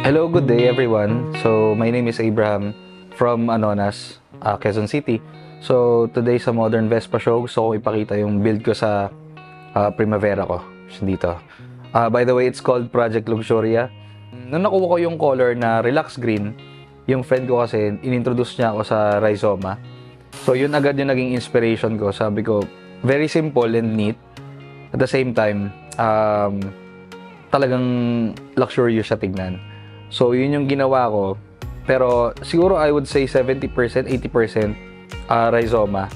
Hello, good day everyone. So, my name is Abraham from Anonas, Quezon City. So, today sa Modern Vespa Show, gusto ko ipakita yung build ko sa Primavera ko dito. By the way, it's called Project Luxuria. Nung nakuha ko yung color na relax green, yung friend ko kasi, inintroduce niya ako sa Rhizoma. So, yun agad yung naging inspiration ko. Sabi ko, very simple and neat. At the same time, talagang luxurious siya tignan. So, yun yung ginawa ko. Pero, siguro I would say 70%, 80% Rhizoma.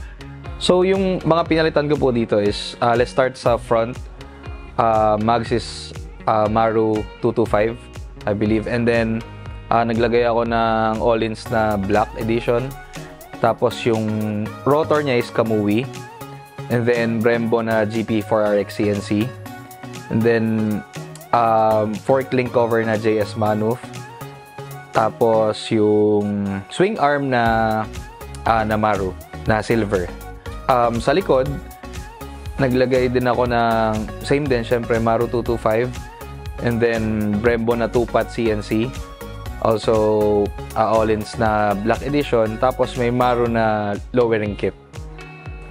So, yung mga pinalitan ko po dito is, let's start sa front. Maxxis Maru 225, I believe. And then, naglagay ako ng Öhlins na Black Edition. Tapos, yung rotor niya is Kamui. And then, Brembo na GP4RX CNC. And then, fork link cover na JS Manuf. Tapos yung swing arm na Maru na silver. Sa likod naglagay din ako ng same din syempre Maru 225 and then Brembo na 2-pot CNC. Also Öhlins na Black Edition, tapos may Maru na lowering kit.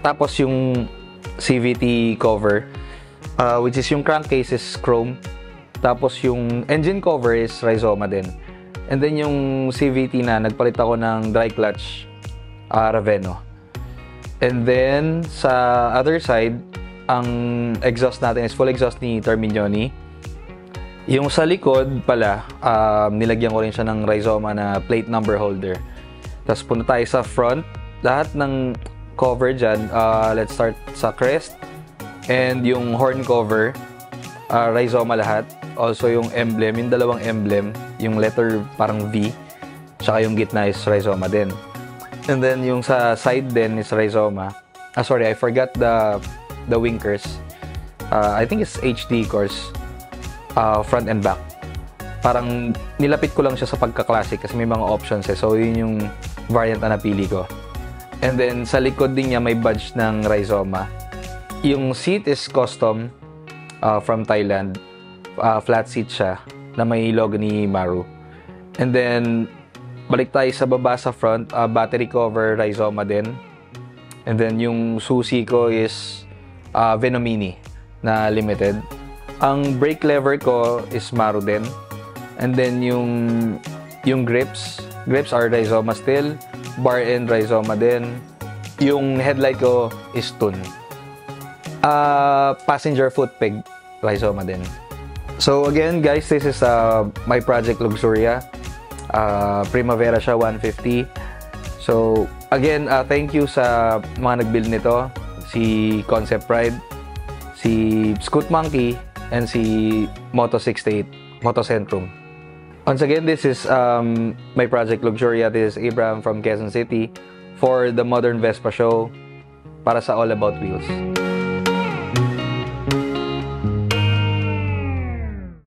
Tapos yung CVT cover which is yung crankcase is chrome. Tapos yung engine cover is Rhizoma din. And then yung CVT na, nagpalit ako ng dry clutch Raveno. And then sa other side, ang exhaust natin is full exhaust ni Terminioni. Yung sa likod pala, nilagyan ko rin siya ng Rhizoma na plate number holder. Tapos punta tayo sa front. Lahat ng cover dyan, let's start sa crest. And yung horn cover, Rhizoma lahat. Also yung emblem, yung dalawang emblem, yung letter parang V, tsaka yung gitna is Rhizoma din. And then yung sa side din is Rhizoma. Sorry, I forgot the winkers. I think it's HD course, front and back. Parang nilapit ko lang siya sa pagka-classic kasi may mga options eh. So yun yung variant na napili ko. And then sa likod din niya may badge ng Rhizoma. Yung seat is custom from Thailand. Flat seat siya na may logo ni Maru. And then balik tayo sa baba sa front, battery cover Rhizoma din. And then yung susi ko is Venomini na limited. Ang brake lever ko is Maru din. And then yung grips are Rhizoma still. Bar end Rhizoma din. Yung headlight ko is Tun. Passenger foot peg Rhizoma din. So again guys, this is my Project Luxuria. Primavera siya 150. So again, thank you sa mga nag-build nito. Si Concept Pride, si Scoot Monkey, and si Moto68, Motocentrum. Once again, this is my Project Luxuria. This is Abraham from Quezon City for the Modern Vespa Show para sa All About Wheels.